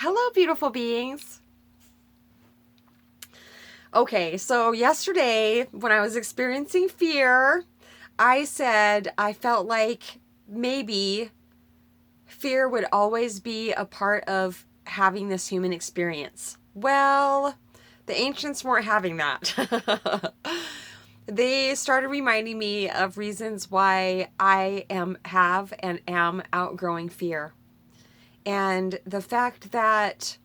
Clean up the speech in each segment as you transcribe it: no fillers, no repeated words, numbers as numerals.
Hello, beautiful beings. Okay, so yesterday when I was experiencing fear, I said I felt like maybe fear would always be a part of having this human experience. Well, the ancients weren't having that. They started reminding me of reasons why have and am outgrowing fear. And the fact that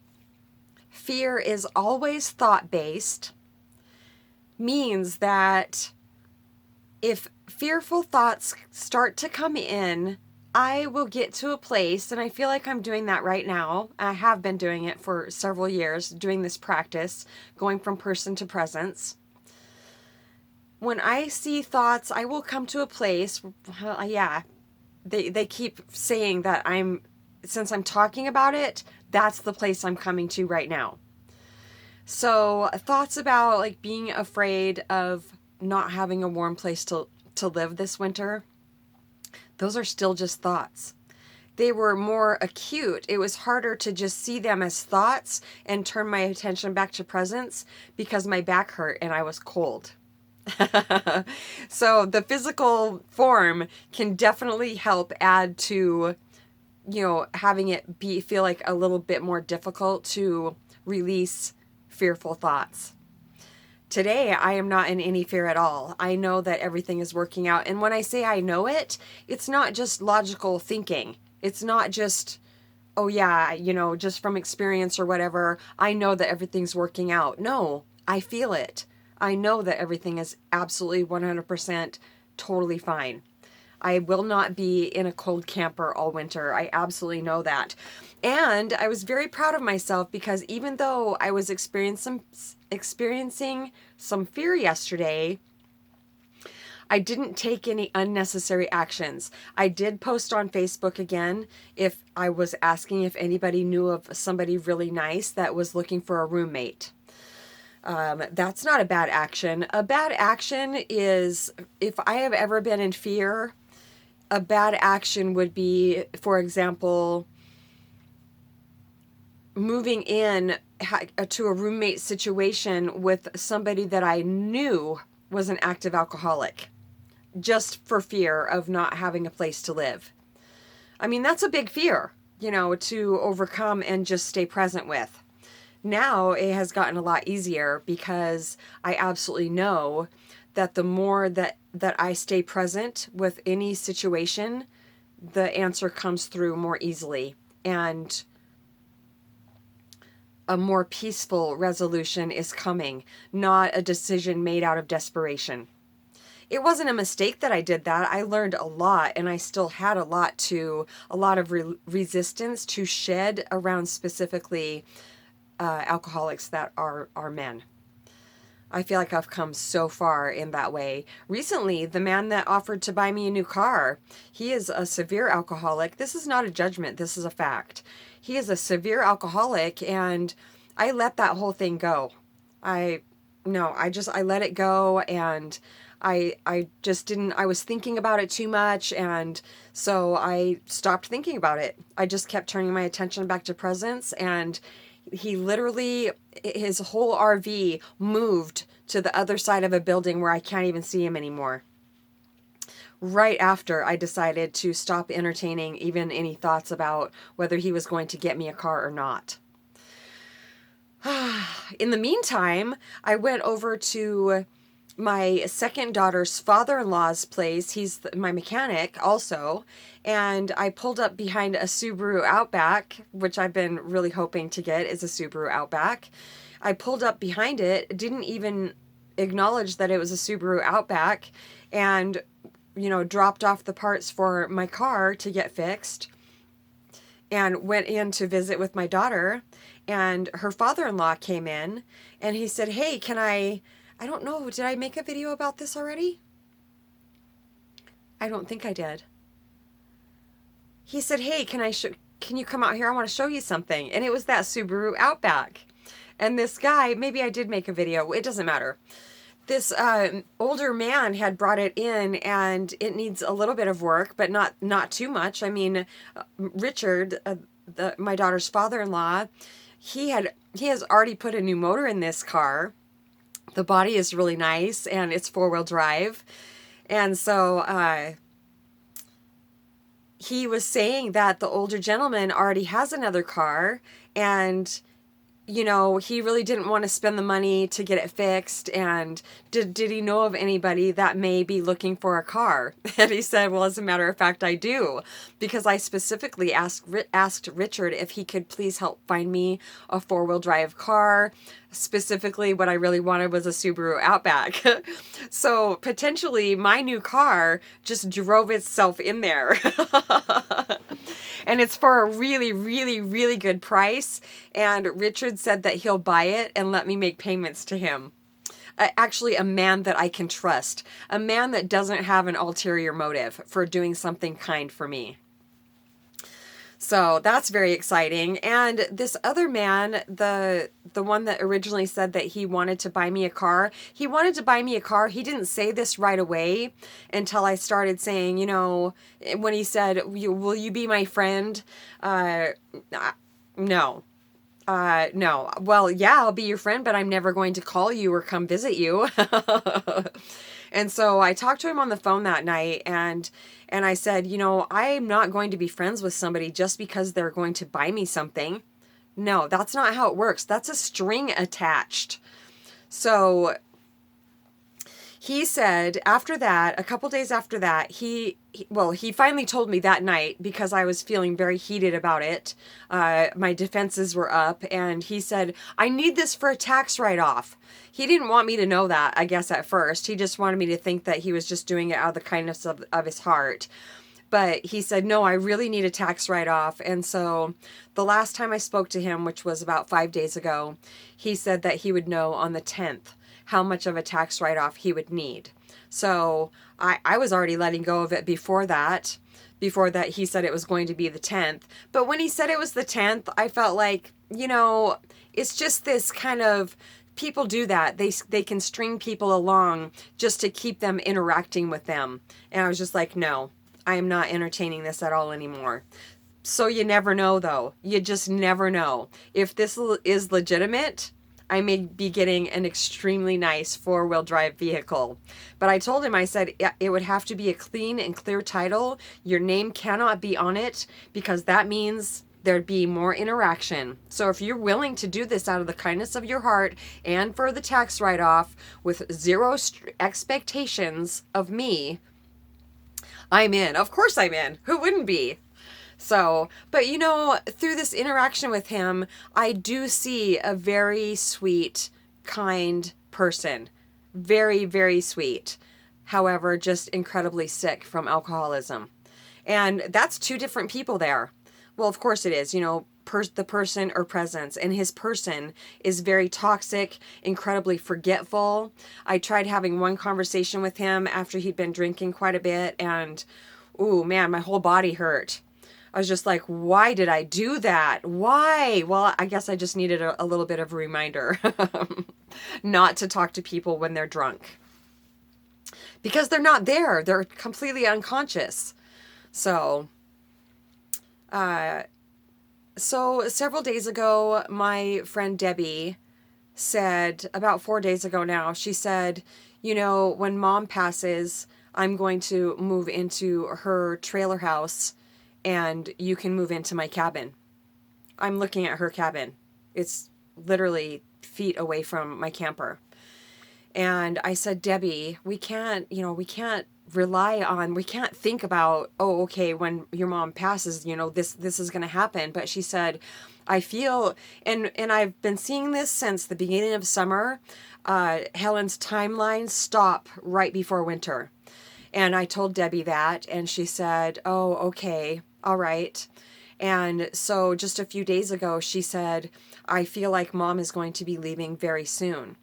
fear is always thought based means that if fearful thoughts start to come in, I will get to a place, and I feel like I'm doing that right now. I have been doing it for several years, doing this practice, going from person to presence. When I see thoughts, I will come to a place, they keep saying that since I'm talking about it, that's the place I'm coming to right now. So thoughts about like being afraid of not having a warm place to live this winter, those are still just thoughts. They were more acute. It was harder to just see them as thoughts and turn my attention back to presence because my back hurt and I was cold. So the physical form can definitely help add to, having it feel like a little bit more difficult to release fearful thoughts. Today, I am not in any fear at all. I know that everything is working out. And when I say I know it, it's not just logical thinking. It's not just, oh yeah, just from experience or whatever, I know that everything's working out. No, I feel it. I know that everything is absolutely 100% totally fine. I will not be in a cold camper all winter. I absolutely know that. And I was very proud of myself because even though I was experiencing some fear yesterday, I didn't take any unnecessary actions. I did post on Facebook again if I was asking if anybody knew of somebody really nice that was looking for a roommate. That's not a bad action. A bad action is if I have ever been in fear, a bad action would be, for example, moving in to a roommate situation with somebody that I knew was an active alcoholic, just for fear of not having a place to live. I mean, that's a big fear, to overcome and just stay present with. Now it has gotten a lot easier because I absolutely know that the more that I stay present with any situation, the answer comes through more easily and a more peaceful resolution is coming, not a decision made out of desperation. It wasn't a mistake that I did that. I learned a lot and I still had a lot of resistance to shed around specifically alcoholics that are men. I feel like I've come so far in that way. Recently, the man that offered to buy me a new car, he is a severe alcoholic. This is not a judgment, this is a fact. He is a severe alcoholic and I let that whole thing go. I let it go and I just didn't, I was thinking about it too much and so I stopped thinking about it. I just kept turning my attention back to presence and he literally, his whole RV moved to the other side of a building where I can't even see him anymore. Right after I decided to stop entertaining even any thoughts about whether he was going to get me a car or not. In the meantime, I went over to my second daughter's father-in-law's place. He's my mechanic also. And I pulled up behind a Subaru Outback, which I've been really hoping to get is a Subaru Outback. I pulled up behind it, didn't even acknowledge that it was a Subaru Outback, and, dropped off the parts for my car to get fixed and went in to visit with my daughter. And her father-in-law came in and he said, hey, I don't know, did I make a video about this already? I don't think I did. He said, hey, can you come out here? I want to show you something. And it was that Subaru Outback. And this guy, maybe I did make a video, it doesn't matter. This older man had brought it in and it needs a little bit of work, but not too much. I mean, Richard, my daughter's father-in-law, he has already put a new motor in this car. The body is really nice and it's 4-wheel drive. And so he was saying that the older gentleman already has another car, and he really didn't want to spend the money to get it fixed. And did he know of anybody that may be looking for a car? And he said, well, as a matter of fact, I do, because I specifically asked Richard if he could please help find me a 4-wheel drive car. Specifically, what I really wanted was a Subaru Outback. So potentially my new car just drove itself in there. And it's for a really, really, really good price. And Richard said that he'll buy it and let me make payments to him. Actually, a man that I can trust. A man that doesn't have an ulterior motive for doing something kind for me. So that's very exciting. And this other man, the one that originally said that he wanted to buy me a car, he wanted to buy me a car. He didn't say this right away until I started saying, when he said, will you be my friend? No. No. Well, yeah, I'll be your friend, but I'm never going to call you or come visit you. And so I talked to him on the phone that night, and I said, I'm not going to be friends with somebody just because they're going to buy me something. No, that's not how it works. That's a string attached. So he said after that, a couple days after that, he finally told me that night, because I was feeling very heated about it. My defenses were up, and he said, I need this for a tax write-off. He didn't want me to know that, I guess, at first. He just wanted me to think that he was just doing it out of the kindness of his heart. But he said, no, I really need a tax write-off. And so the last time I spoke to him, which was about 5 days ago, he said that he would know on the 10th how much of a tax write-off he would need. So I was already letting go of it before that. Before that, he said it was going to be the 10th. But when he said it was the 10th, I felt like, it's just this kind of, people do that. They can string people along just to keep them interacting with them. And I was just like, no, I am not entertaining this at all anymore. So you never know, though. You just never know. If this is legitimate, I may be getting an extremely nice 4-wheel drive vehicle. But I told him, I said, it would have to be a clean and clear title. Your name cannot be on it, because that means there'd be more interaction. So if you're willing to do this out of the kindness of your heart and for the tax write-off with zero expectations of me, I'm in. Of course I'm in. Who wouldn't be? So, but through this interaction with him, I do see a very sweet, kind person. Very, very sweet. However, just incredibly sick from alcoholism. And that's two different people there. Well, of course it is, the person or presence. And his person is very toxic, incredibly forgetful. I tried having one conversation with him after he'd been drinking quite a bit, and, ooh, man, my whole body hurt. I was just like, why did I do that? Why? Well, I guess I just needed a little bit of a reminder not to talk to people when they're drunk. Because they're not there. They're completely unconscious. So several days ago, my friend Debbie said, about 4 days ago now, she said, when Mom passes, I'm going to move into her trailer house, and you can move into my cabin. I'm looking at her cabin. It's literally feet away from my camper. And I said, Debbie, we can't think about, oh, okay, when your mom passes, this is going to happen. But she said, I feel, and I've been seeing this since the beginning of summer, Helen's timelines stop right before winter. And I told Debbie that, and she said, oh, okay, all right. And so just a few days ago, she said, I feel like Mom is going to be leaving very soon.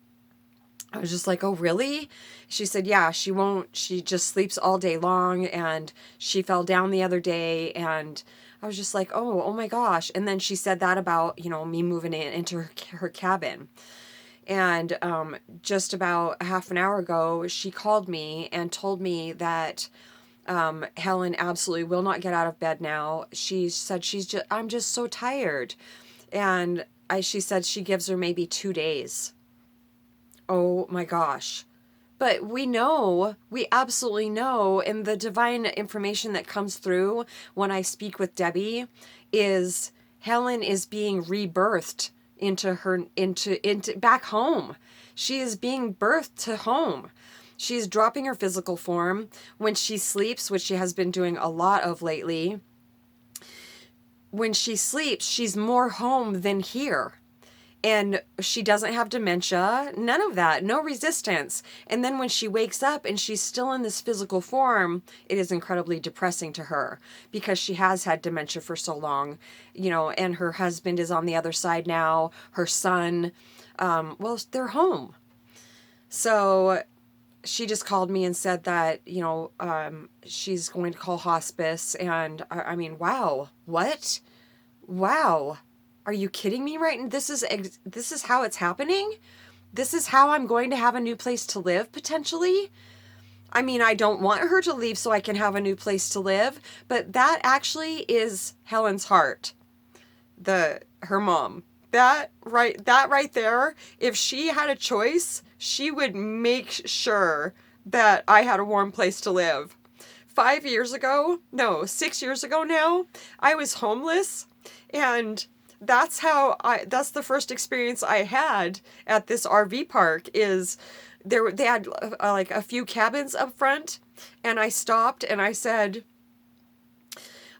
I was just like, oh, really? She said, yeah, she just sleeps all day long, and she fell down the other day, and I was just like, oh my gosh. And then she said that about, me moving into her cabin. And just about half an hour ago, she called me and told me that Helen absolutely will not get out of bed now. She said I'm just so tired. And she said she gives her maybe 2 days. Oh my gosh. But we absolutely know, and the divine information that comes through when I speak with Debbie is Helen is being rebirthed into back home. She is being birthed to home. She's dropping her physical form when she sleeps, which she has been doing a lot of lately. When she sleeps, she's more home than here. And she doesn't have dementia, none of that, no resistance. And then when she wakes up and she's still in this physical form, it is incredibly depressing to her because she has had dementia for so long, and her husband is on the other side now, her son, well, they're home. So she just called me and said that, she's going to call hospice. And I mean, wow, what? Wow. Are you kidding me right now? This is how it's happening? This is how I'm going to have a new place to live, potentially? I mean, I don't want her to leave so I can have a new place to live, but that actually is Helen's heart. Her mom. That right there, if she had a choice, she would make sure that I had a warm place to live. 6 years ago now, I was homeless, and that's the first experience I had at this RV park. Is they had like a few cabins up front, and I stopped and I said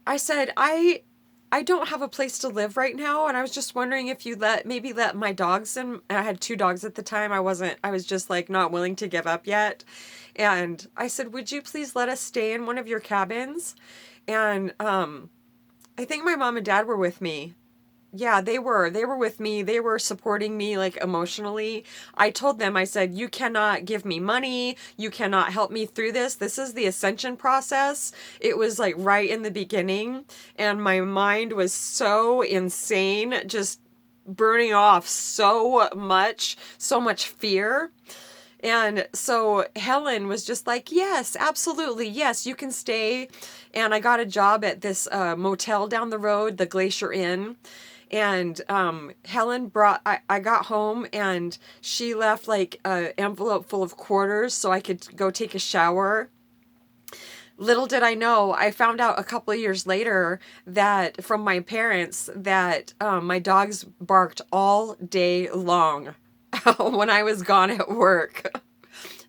I don't have a place to live right now, and I was just wondering if you maybe let my dogs in. And I had 2 dogs at the time. I was just like not willing to give up yet. And I said, "Would you please let us stay in one of your cabins?" And I think my mom and dad were with me. Yeah, they were. They were with me. They were supporting me, like, emotionally. I told them, I said, "You cannot give me money. You cannot help me through this. This is the ascension process." It was like right in the beginning, and my mind was so insane, just burning off so much fear. And so Helen was just like, "Yes, absolutely. Yes, you can stay." And I got a job at this motel down the road, the Glacier Inn. And Helen I got home and she left like an envelope full of quarters so I could go take a shower. Little did I know, I found out a couple of years later that from my parents that my dogs barked all day long when I was gone at work.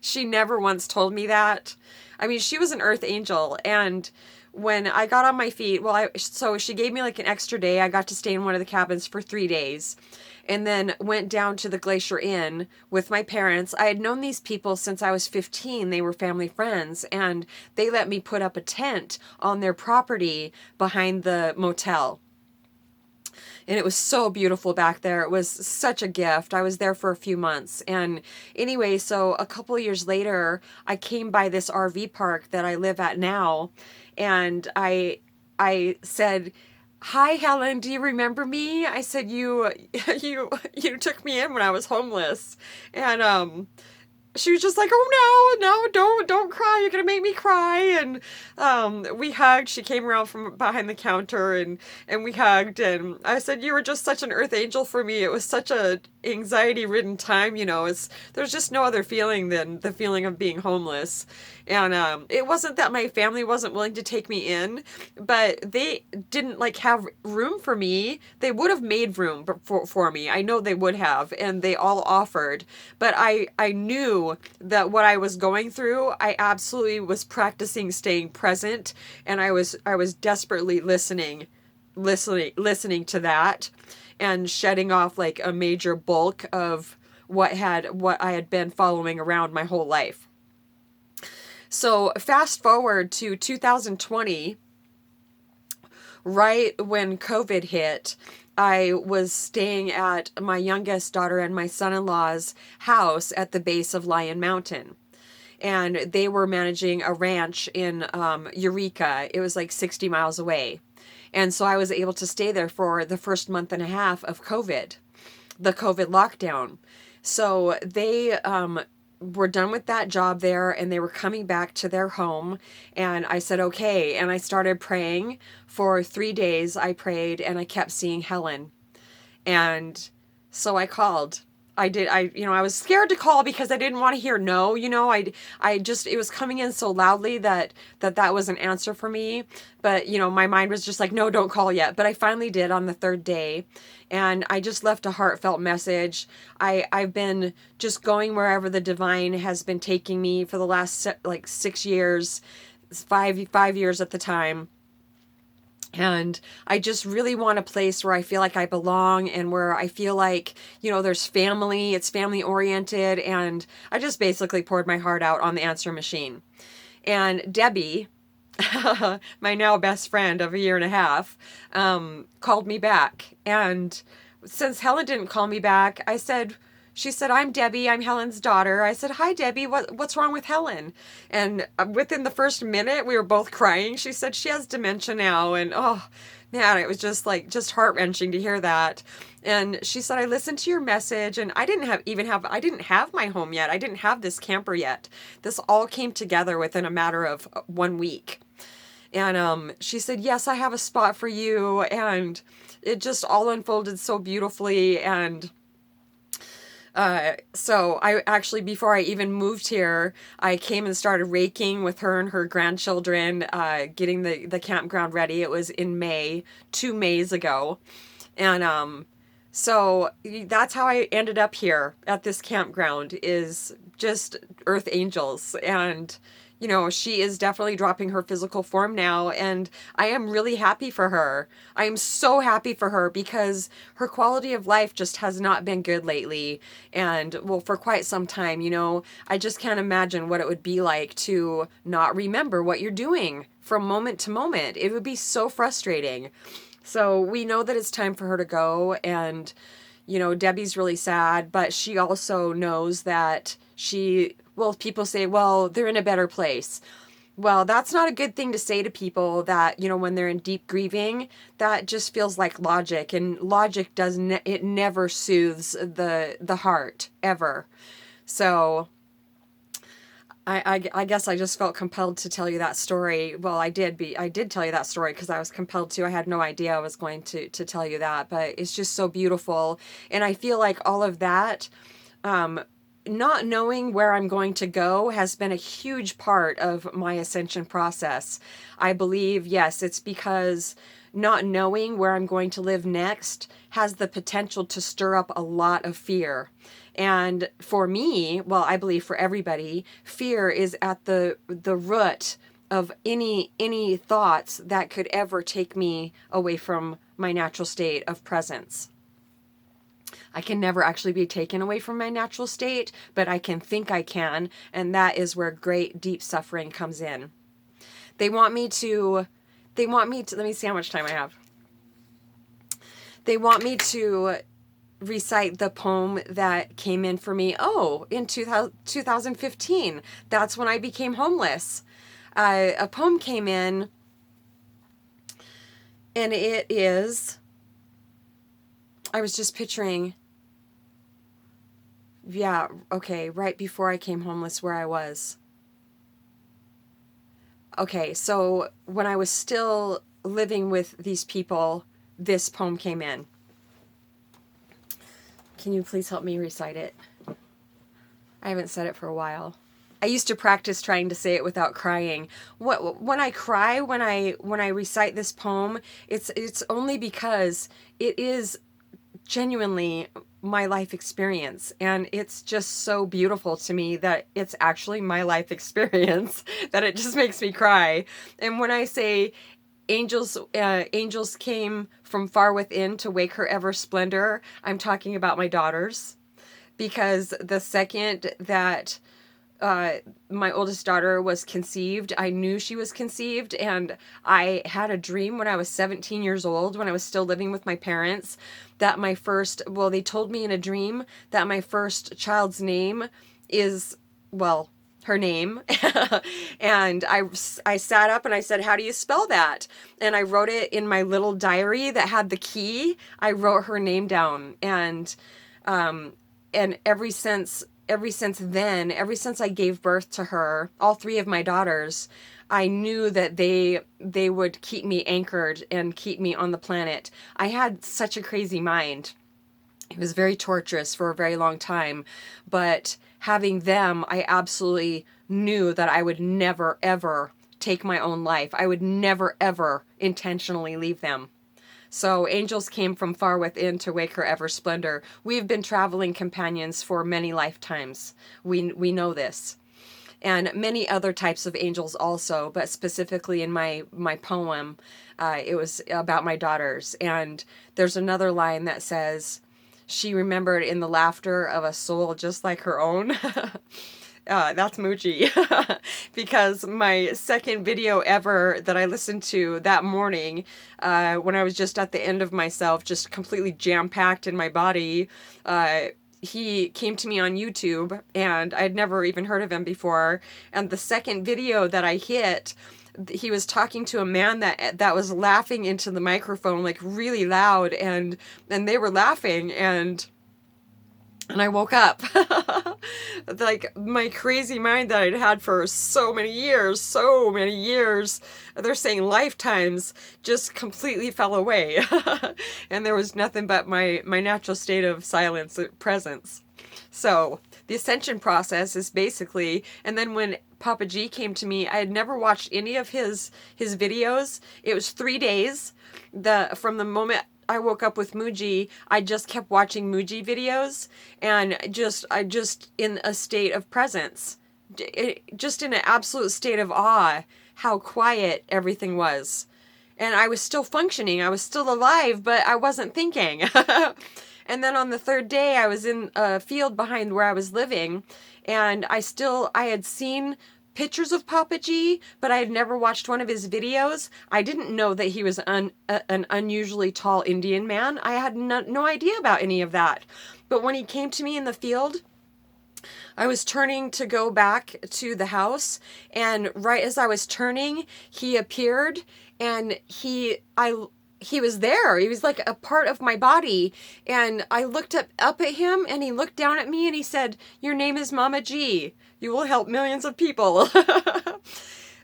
She never once told me that. I mean, she was an earth angel, and when I got on my feet, so she gave me like an extra day. I got to stay in one of the cabins for 3 days, and then went down to the Glacier Inn with my parents. I had known these people since I was 15. They were family friends, and they let me put up a tent on their property behind the motel. And it was so beautiful back there. It was such a gift. I was there for a few months. And anyway, so a couple of years later, I came by this RV park that I live at now, and I said, "Hi, Helen, do you remember me?" I said, you took me in when I was homeless." And she was just like, "Oh no, don't cry. You're gonna make me cry." And we hugged. She came around from behind the counter, and we hugged. And I said, "You were just such an earth angel for me. It was such a anxiety-ridden time. There's just no other feeling than the feeling of being homeless." And it wasn't that my family wasn't willing to take me in, but they didn't like have room for me. They would have made room for me. I know they would have, and they all offered. But I knew that what I was going through, I absolutely was practicing staying present, and I was desperately listening to that, and shedding off like a major bulk of what I had been following around my whole life. So fast forward to 2020, right when COVID hit, I was staying at my youngest daughter and my son-in-law's house at the base of Lion Mountain. And they were managing a ranch in Eureka. It was like 60 miles away. And so I was able to stay there for the first month and a half of COVID, the COVID lockdown. So they were done with that job there and they were coming back to their home. And I said, okay. And I started praying for 3 days. I prayed and I kept seeing Helen. And so I called. I did. I was scared to call because I didn't want to hear no. I just, it was coming in so loudly that was an answer for me. But, my mind was just like, no, don't call yet. But I finally did on the third day. And I just left a heartfelt message. I've been just going wherever the divine has been taking me for the last like 6 years, 5 years at the time. And I just really want a place where I feel like I belong and where I feel like, there's family, it's family oriented. And I just basically poured my heart out on the answer machine. And Debbie, my now best friend of a year and a half, called me back. And since Helen didn't call me back, she said, I'm Debbie. I'm Helen's daughter. I said, hi, Debbie. What's wrong with Helen? And within the first minute, we were both crying. She said she has dementia now. And oh, man, it was just heart-wrenching to hear that. And she said, I listened to your message and I didn't have my home yet. I didn't have this camper yet. This all came together within a matter of 1 week. And she said, yes, I have a spot for you. And it just all unfolded so beautifully. And so I actually, before I even moved here, I came and started raking with her and her grandchildren, getting the campground ready. It was in May, 2 Mays ago. And so that's how I ended up here at this campground, is just Earth Angels. And she is definitely dropping her physical form now, and I am really happy for her. I am so happy for her because her quality of life just has not been good lately, and well, for quite some time. I just can't imagine what it would be like to not remember what you're doing from moment to moment. It would be so frustrating. So we know that it's time for her to go, and Debbie's really sad, but she also knows that people say, well, they're in a better place. Well, that's not a good thing to say to people that, when they're in deep grieving. That just feels like logic, and logic it never soothes the heart, ever. So I guess I just felt compelled to tell you that story. Well, I did tell you that story because I was compelled to. I had no idea I was going to tell you that, but it's just so beautiful. And I feel like all of that, not knowing where I'm going to go has been a huge part of my ascension process. I believe, yes, it's because not knowing where I'm going to live next has the potential to stir up a lot of fear. And for me, well, I believe for everybody, fear is at the root of any thoughts that could ever take me away from my natural state of presence. I can never actually be taken away from my natural state, but I can think I can, and that is where great deep suffering comes in. They want me to, let me see how much time I have. They want me to recite the poem that came in for me, in 2015. That's when I became homeless. A poem came in, and it is, I was just picturing, right before I came homeless, where I was. Okay, so when I was still living with these people, this poem came in. Can you please help me recite it? I haven't said it for a while. I used to practice trying to say it without crying. When I cry, when I recite this poem, it's only because it is genuinely my life experience, and it's just so beautiful to me that it's actually my life experience that it just makes me cry. And when I say angels came from far within to wake her ever splendor, I'm talking about my daughters, because the second that my oldest daughter was conceived, I knew she was conceived, and I had a dream when I was 17 years old, when I was still living with my parents, that they told me in a dream that my first child's name is, her name. And I sat up and I said, how do you spell that? And I wrote it in my little diary that had the key. I wrote her name down, and ever since ever since then, ever since I gave birth to her, all three of my daughters, I knew that they would keep me anchored and keep me on the planet. I had such a crazy mind. It was very torturous for a very long time, but having them, I absolutely knew that I would never ever take my own life. I would never ever intentionally leave them. So angels came from far within to wake her ever splendor. We've been traveling companions for many lifetimes. We know this. And many other types of angels also, but specifically in my poem, it was about my daughters. And there's another line that says, she remembered in the laughter of a soul just like her own. That's Muji. Because my second video ever that I listened to that morning, when I was just at the end of myself, just completely jam-packed in my body, he came to me on YouTube, and I'd never even heard of him before. And the second video that I hit, he was talking to a man that was laughing into the microphone like really loud, and they were laughing, and I woke up. Like my crazy mind that I'd had for so many years, they're saying lifetimes, just completely fell away. And there was nothing but my natural state of silence, presence. So the ascension process is basically, and then when Papa G came to me, I had never watched any of his videos. It was 3 days. From the moment I woke up with Muji, I just kept watching Muji videos, and I just in a state of presence, just in an absolute state of awe, how quiet everything was. And I was still functioning, I was still alive, but I wasn't thinking. And then on the third day, I was in a field behind where I was living, and I had seen pictures of Papa G, but I had never watched one of his videos. I didn't know that he was an unusually tall Indian man. I had no idea about any of that. But when he came to me in the field, I was turning to go back to the house, and right as I was turning, he appeared, and he was there. He was like a part of my body. And I looked up at him, and he looked down at me, and he said, "Your name is Mama G. You will help millions of people."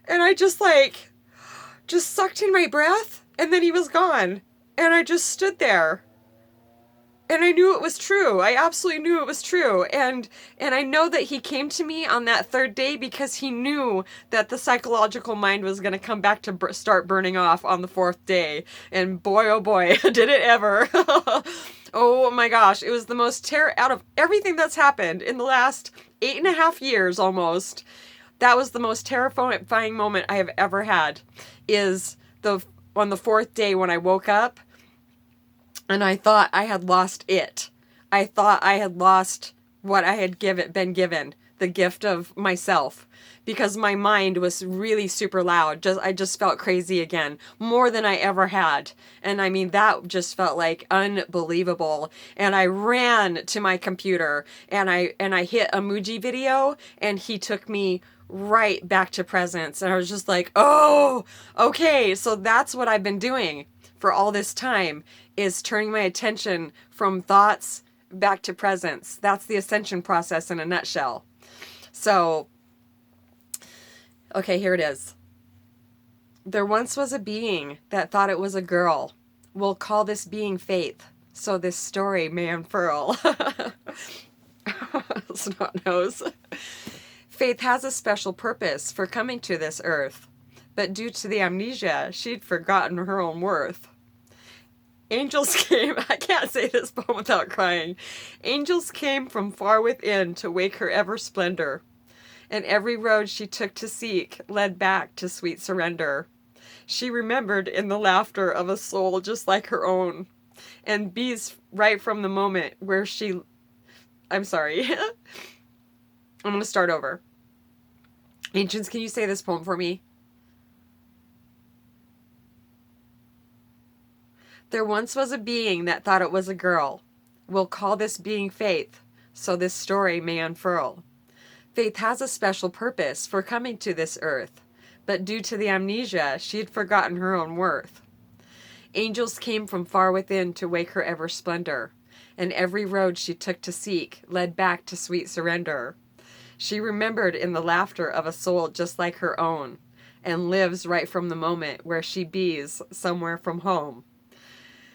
And I just sucked in my breath, and then he was gone. And I just stood there. And I knew it was true. I absolutely knew it was true. And I know that he came to me on that third day because he knew that the psychological mind was going to come back to start burning off on the fourth day. And boy, oh boy, did it ever. Oh my gosh. It was the most out of everything that's happened in the last 8.5 years almost. That was the most terrifying moment I have ever had, is on the fourth day when I woke up. And I thought I had lost it. I thought I had lost what I had been given, the gift of myself, because my mind was really super loud. I just felt crazy again, more than I ever had. And I mean, that just felt like unbelievable. And I ran to my computer, and I hit a Muji video, and he took me right back to presence. And I was just like, oh, okay. So that's what I've been doing for all this time, is turning my attention from thoughts back to presence. That's the ascension process in a nutshell. So, okay, here it is. There once was a being that thought it was a girl. We'll call this being Faith, so this story may unfurl. Snot nose. Faith has a special purpose for coming to this earth, but due to the amnesia, she'd forgotten her own worth. Angels came, I can't say this poem without crying. Angels came from far within to wake her ever splendor, and every road she took to seek led back to sweet surrender. She remembered in the laughter of a soul just like her own, and bees right from the moment where I'm sorry. I'm going to start over. Ancients, can you say this poem for me? There once was a being that thought it was a girl. We'll call this being Faith, so this story may unfurl. Faith has a special purpose for coming to this earth, but due to the amnesia, she had forgotten her own worth. Angels came from far within to wake her ever splendor, and every road she took to seek led back to sweet surrender. She remembered in the laughter of a soul just like her own, and lives right from the moment where she bees somewhere from home.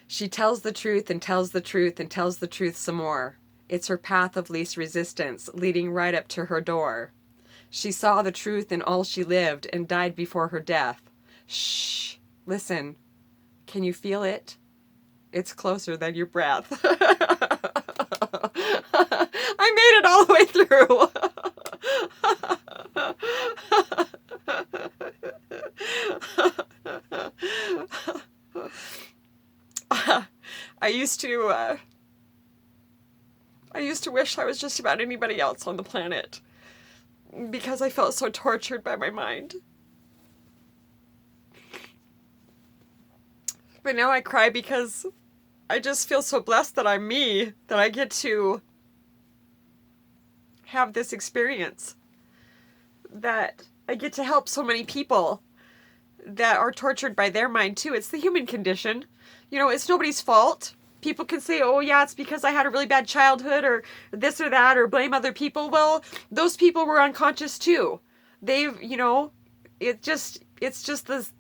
She tells the truth and tells the truth and tells the truth some more. It's her path of least resistance, leading right up to her door. She saw the truth in all she lived and died before her death. Shh, listen. Can you feel it? It's closer than your breath. I made it all the way through. I used to wish I was just about anybody else on the planet because I felt so tortured by my mind. But now I cry because I just feel so blessed that I'm me, that I get to have this experience, that I get to help so many people that are tortured by their mind too. It's the human condition. You know, it's nobody's fault. People can say, oh yeah, it's because I had a really bad childhood or this or that, or blame other people. Well, those people were unconscious too. They've, you know, it's just this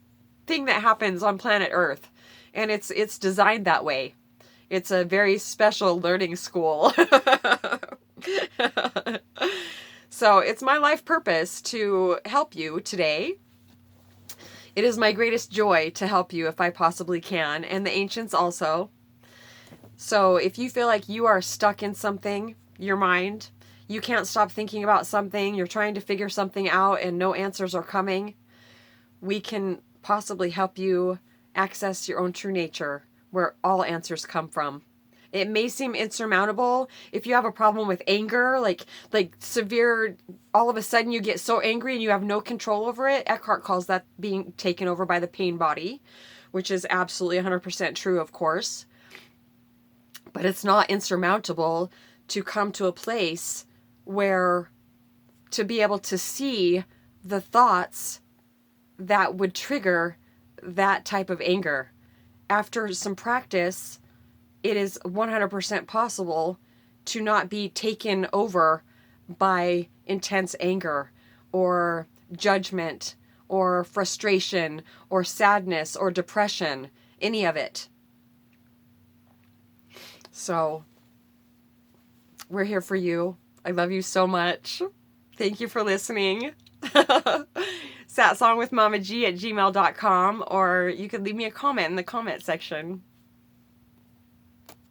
thing that happens on planet Earth. And it's designed that way. It's a very special learning school. So it's my life purpose to help you today. It is my greatest joy to help you if I possibly can, and the ancients also. So if you feel like you are stuck in something, your mind, you can't stop thinking about something, you're trying to figure something out and no answers are coming, we can possibly help you access your own true nature, where all answers come from. It may seem insurmountable if you have a problem with anger, like severe, all of a sudden you get so angry and you have no control over it. Eckhart calls that being taken over by the pain body, which is absolutely 100% true, of course. But it's not insurmountable to come to a place where to be able to see the thoughts that would trigger that type of anger. After some practice, it is 100% possible to not be taken over by intense anger or judgment or frustration or sadness or depression, any of it. So, we're here for you. I love you so much. Thank you for listening. satsongwithmamaG@gmail.com, or you could leave me a comment in the comment section.